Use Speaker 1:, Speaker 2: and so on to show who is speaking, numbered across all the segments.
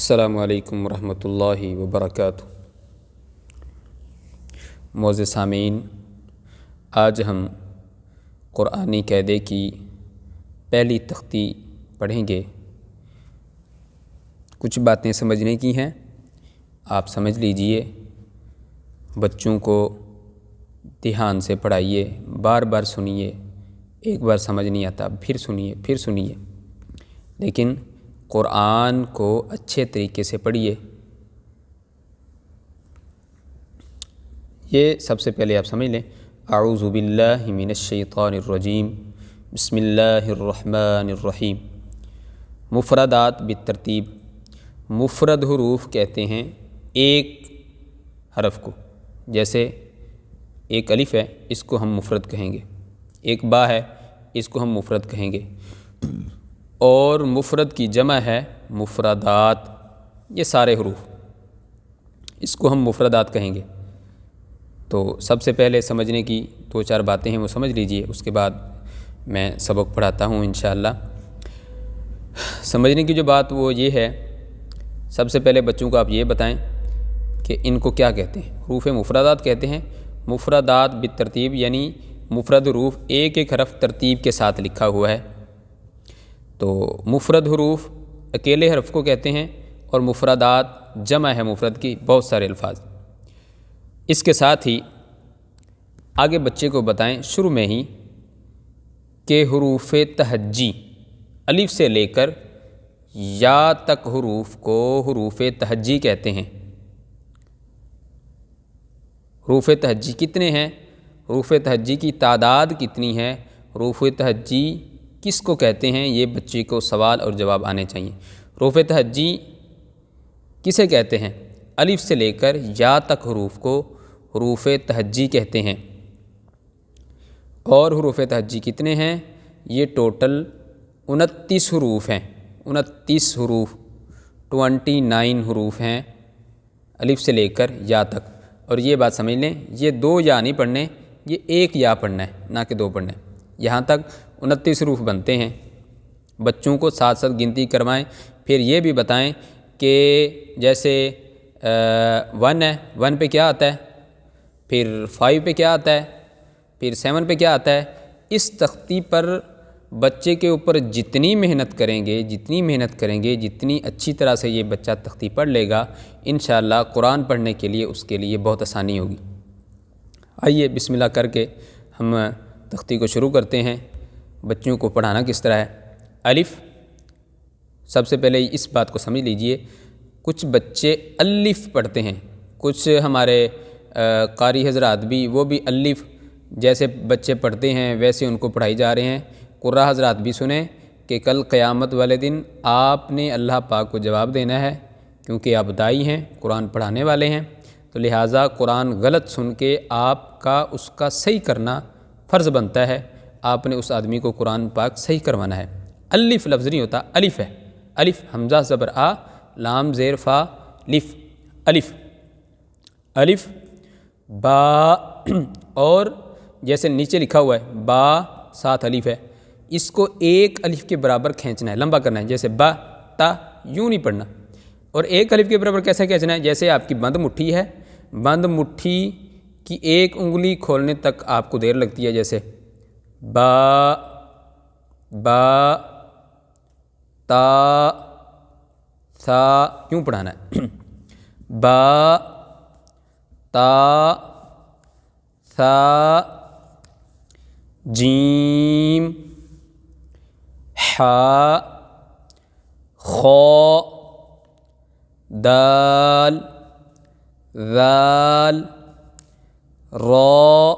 Speaker 1: السلام علیکم ورحمۃ اللہ وبرکاتہ۔ معزز سامعین، آج ہم قرآنی قاعدے کی پہلی تختی پڑھیں گے۔ کچھ باتیں سمجھنے کی ہیں، آپ سمجھ لیجئے۔ بچوں کو دھیان سے پڑھائیے، بار بار سنیے، ایک بار سمجھ نہیں آتا پھر سنیے پھر سنیے، لیکن قرآن کو اچھے طریقے سے پڑھیے۔ یہ سب سے پہلے آپ سمجھ لیں۔ اعوذ باللہ من الشیطان الرجیم، بسم اللہ الرحمن الرحیم۔ مفردات بالترتیب۔ مفرد حروف کہتے ہیں ایک حرف کو، جیسے ایک الف ہے، اس کو ہم مفرد کہیں گے، ایک با ہے، اس کو ہم مفرد کہیں گے، اور مفرد کی جمع ہے مفردات۔ یہ سارے حروف، اس کو ہم مفردات کہیں گے۔ تو سب سے پہلے سمجھنے کی دو چار باتیں ہیں، وہ سمجھ لیجئے، اس کے بعد میں سبق پڑھاتا ہوں انشاءاللہ۔ سمجھنے کی جو بات وہ یہ ہے، سب سے پہلے بچوں کو آپ یہ بتائیں کہ ان کو کیا کہتے ہیں۔ حروف مفردات کہتے ہیں۔ مفردات بالترتیب یعنی مفرد حروف ایک ایک حرف ترتیب کے ساتھ لکھا ہوا ہے۔ تو مفرد حروف اکیلے حرف کو کہتے ہیں، اور مفردات جمع ہے مفرد کی، بہت سارے الفاظ۔ اس کے ساتھ ہی آگے بچے کو بتائیں شروع میں ہی کہ حروف تہجی الف سے لے کر یا تک حروف کو حروف تہجی کہتے ہیں۔ حروف تہجی کتنے ہیں؟ حروف تہجی کی تعداد کتنی ہے؟ حروف تہجی کس کو کہتے ہیں؟ یہ بچے کو سوال اور جواب آنے چاہیے۔ حروف تہجی کسے کہتے ہیں؟ الف سے لے کر یا تک حروف کو حروف تہجی کہتے ہیں۔ اور حروف تہجی کتنے ہیں؟ یہ ٹوٹل 29 حروف ہیں۔ 29 حروف، 29 حروف ہیں الف سے لے کر یا تک۔ اور یہ بات سمجھ لیں، یہ 2 یا نہیں پڑھنے، یہ 1 یا پڑھنا ہے، نہ کہ 2 پڑھنا ہے۔ یہاں تک 29 حروف بنتے ہیں۔ بچوں کو ساتھ ساتھ گنتی کروائیں، پھر یہ بھی بتائیں کہ جیسے 1 ہے، 1 پہ کیا آتا ہے، پھر 5 پہ کیا آتا ہے، پھر 7 پہ کیا آتا ہے۔ اس تختی پر بچے کے اوپر جتنی محنت کریں گے، جتنی اچھی طرح سے یہ بچہ تختی پڑھ لے گا، انشاءاللہ قرآن پڑھنے کے لیے اس کے لیے بہت آسانی ہوگی۔ آئیے بسم اللہ کر کے ہم تختی کو شروع کرتے ہیں۔ بچوں کو پڑھانا کس طرح ہے؟ الف، سب سے پہلے اس بات کو سمجھ لیجئے، کچھ بچے الف پڑھتے ہیں، کچھ ہمارے قاری حضرات بھی وہ بھی الف جیسے بچے پڑھتے ہیں ویسے ان کو پڑھائی جا رہے ہیں۔ قراء حضرات بھی سنیں کہ کل قیامت والے دن آپ نے اللہ پاک کو جواب دینا ہے، کیونکہ آپ داعی ہیں، قرآن پڑھانے والے ہیں، تو لہٰذا قرآن غلط سن کے آپ کا اس کا صحیح کرنا فرض بنتا ہے۔ آپ نے اس آدمی کو قرآن پاک صحیح کروانا ہے۔ الف لفظ نہیں ہوتا، الف ہے۔ الف حمزہ زبر آ، لام زیر فا، لف، الف الف با۔ اور جیسے نیچے لکھا ہوا ہے با، ساتھ الف ہے، اس کو ایک الف کے برابر کھینچنا ہے، لمبا کرنا ہے، جیسے با تا، یوں نہیں پڑھنا۔ اور ایک الف کے برابر کیسے کھینچنا ہے؟ جیسے آپ کی بند مٹھی ہے، بند مٹھی کی ایک انگلی کھولنے تک آپ کو دیر لگتی ہے، جیسے با با تا ثا، کیوں پڑھانا ہے؟ با تا ثا جیم حا خا دال ذال را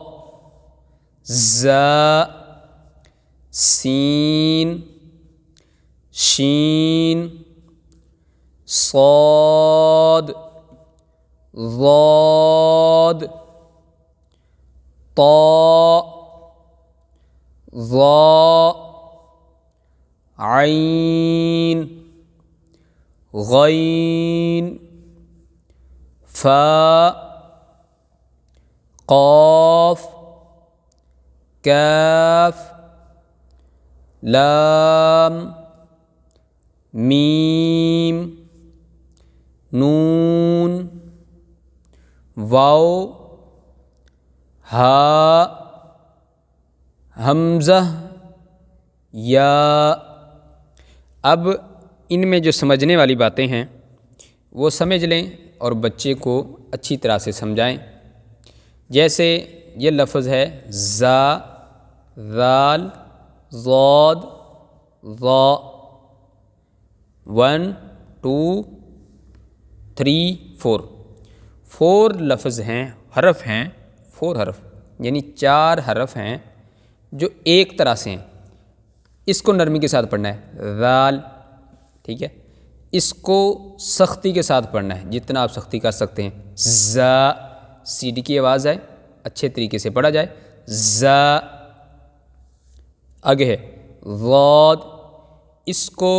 Speaker 1: زا سین شین صاد ضاد طا ظا عین غین فا قاف کاف لام میم نون، واو، ہا، حمزہ، یا۔ اب ان میں جو سمجھنے والی باتیں ہیں وہ سمجھ لیں اور بچے کو اچھی طرح سے سمجھائیں۔ جیسے یہ لفظ ہے زا، ذال، ضاد، ظا، 1 2 3 4 4 لفظ ہیں، حرف ہیں، 4 حرف یعنی 4 حرف ہیں جو ایک طرح سے ہیں۔ اس کو نرمی کے ساتھ پڑھنا ہے، ذال، ٹھیک ہے۔ اس کو سختی کے ساتھ پڑھنا ہے، جتنا آپ سختی کر سکتے ہیں۔ زا، سیدھی کی آواز آئے، اچھے طریقے سے پڑھا جائے، زا۔ آگے ہے ضاد، اس کو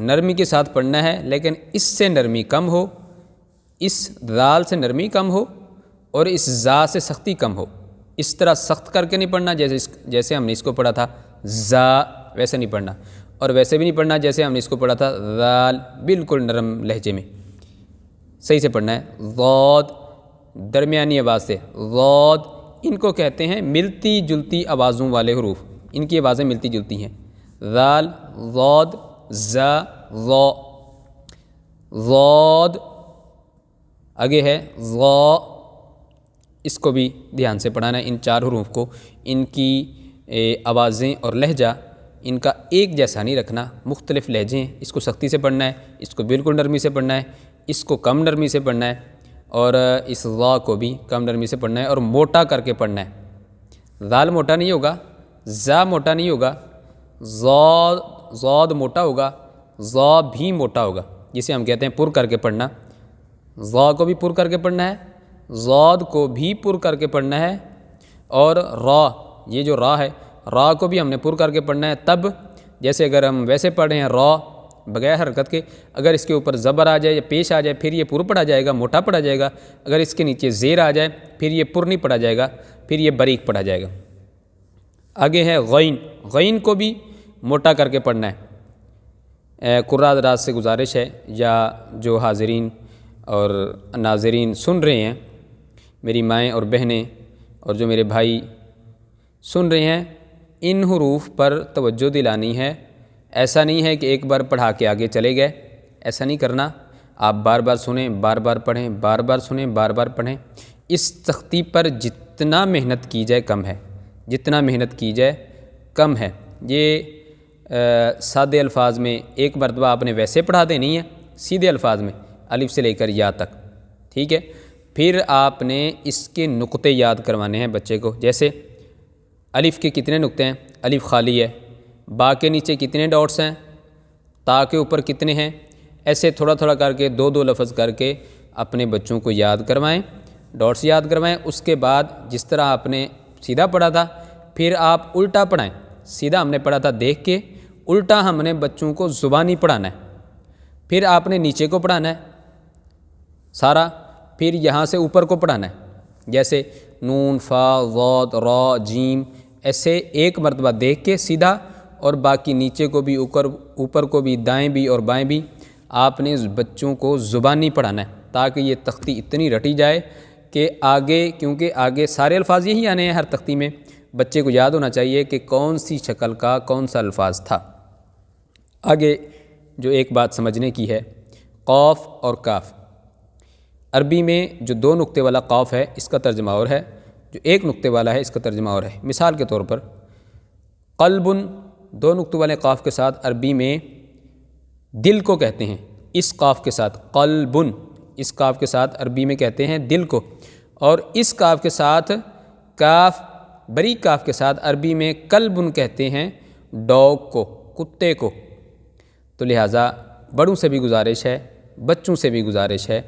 Speaker 1: نرمی کے ساتھ پڑھنا ہے، لیکن اس سے نرمی کم ہو، اس ذال سے نرمی کم ہو اور اس زا سے سختی کم ہو۔ اس طرح سخت کر کے نہیں پڑھنا جیسے ہم نے اس کو پڑھا تھا زا، ویسے نہیں پڑھنا، اور ویسے بھی نہیں پڑھنا جیسے ہم نے اس کو پڑھا تھا ذال، بالکل نرم لہجے میں صحیح سے پڑھنا ہے۔ ضاد، درمیانی آواز سے، ضاد، ان کو کہتے ہیں ملتی جلتی آوازوں والے حروف، ان کی آوازیں ملتی جلتی ہیں، ذال، ضاد، زا، ظا، ضاد۔ آگے ہے ظا، اس کو بھی دھیان سے پڑھانا ہے۔ ان 4 حروف کو، ان کی آوازیں اور لہجہ ان کا ایک جیسا نہیں رکھنا، مختلف لہجے ہیں۔ اس کو سختی سے پڑھنا ہے، اس کو بالکل نرمی سے پڑھنا ہے، اس کو کم نرمی سے پڑھنا ہے، اور اس ظا کو بھی کم نرمی سے پڑھنا ہے اور موٹا کر کے پڑھنا ہے۔ ذال موٹا نہیں ہوگا، زا موٹا نہیں ہوگا، ضاد موٹا ہوگا، ظا بھی موٹا ہوگا، جسے ہم کہتے ہیں پر کر کے پڑھنا۔ ظا کو بھی پر کر کے پڑھنا ہے، ضاد کو بھی پر کر کے پڑھنا ہے، اور را، یہ جو را ہے، را کو بھی ہم نے پر کر کے پڑھنا ہے۔ تب جیسے اگر ہم ویسے پڑھ رہے ہیں را بغیر حرکت کے، اگر اس کے اوپر زبر آ جائے یا پیش آ جائے پھر یہ پر پڑھا جائے گا، موٹا پڑھا جائے گا۔ اگر اس کے نیچے زیر آ جائے پھر یہ پر نہیں پڑھا جائے گا، پھر یہ باریک پڑھا جائے گا۔ آگے ہے غین، غین کو بھی موٹا کر کے پڑھنا ہے۔ قراء حضرات سے گزارش ہے، یا جو حاضرین اور ناظرین سن رہے ہیں، میری مائیں اور بہنیں اور جو میرے بھائی سن رہے ہیں، ان حروف پر توجہ دلانی ہے۔ ایسا نہیں ہے کہ ایک بار پڑھا کے آگے چلے گئے، ایسا نہیں کرنا۔ آپ بار بار سنیں، بار بار پڑھیں، بار بار سنیں، بار بار پڑھیں۔ اس تختی پر جتنا محنت کی جائے کم ہے، جتنا محنت کی جائے کم ہے۔ یہ سادے الفاظ میں ایک مرتبہ آپ نے ویسے پڑھا دینی ہے، سیدھے الفاظ میں الف سے لے کر یا تک، ٹھیک ہے۔ پھر آپ نے اس کے نقطے یاد کروانے ہیں بچے کو، جیسے الف کے کتنے نقطے ہیں، الف خالی ہے، با کے نیچے کتنے ڈاٹس ہیں، تا کے اوپر کتنے ہیں، ایسے تھوڑا تھوڑا کر کے 2 لفظ کر کے اپنے بچوں کو یاد کروائیں، ڈاٹس یاد کروائیں۔ اس کے بعد جس طرح آپ نے سیدھا پڑھا تھا پھر آپ الٹا پڑھائیں۔ سیدھا ہم نے پڑھا تھا دیکھ کے، الٹا ہم نے بچوں کو زبانی پڑھانا ہے۔ پھر آپ نے نیچے کو پڑھانا ہے سارا، پھر یہاں سے اوپر کو پڑھانا ہے، جیسے نون، فا، ضاد، را، جیم، ایسے ایک مرتبہ دیکھ کے سیدھا، اور باقی نیچے کو بھی اوپر کو بھی، دائیں بھی اور بائیں بھی آپ نے بچوں کو زبانی پڑھانا ہے، تاکہ یہ تختی اتنی رٹی جائے کہ آگے، کیونکہ آگے سارے الفاظ یہی آنے ہیں ہر تختی میں، بچے کو یاد ہونا چاہیے کہ کون سی شکل کا کون سا الفاظ تھا۔ آگے جو ایک بات سمجھنے کی ہے، قاف اور کاف۔ عربی میں جو 2 نقطے والا قاف ہے اس کا ترجمہ اور ہے، جو 1 نقطے والا ہے اس کا ترجمہ اور ہے۔ مثال کے طور پر قلب، 2 نقطے والے قاف کے ساتھ عربی میں دل کو کہتے ہیں، اس قاف کے ساتھ قلب، اس قاف کے ساتھ عربی میں کہتے ہیں دل کو، اور اس قاف کے ساتھ کاف، بریک کاف کے ساتھ عربی میں کلب کہتے ہیں ڈاگ کو، کتے کو۔ تو لہٰذا بڑوں سے بھی گزارش ہے، بچوں سے بھی گزارش ہے،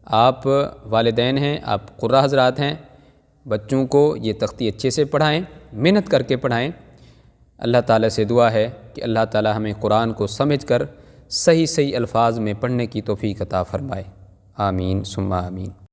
Speaker 1: آپ والدین ہیں، آپ قراء حضرات ہیں، بچوں کو یہ تختی اچھے سے پڑھائیں، محنت کر کے پڑھائیں۔ اللہ تعالیٰ سے دعا ہے کہ اللہ تعالیٰ ہمیں قرآن کو سمجھ کر صحیح صحیح الفاظ میں پڑھنے کی توفیق عطا فرمائے۔ آمین ثم آمین۔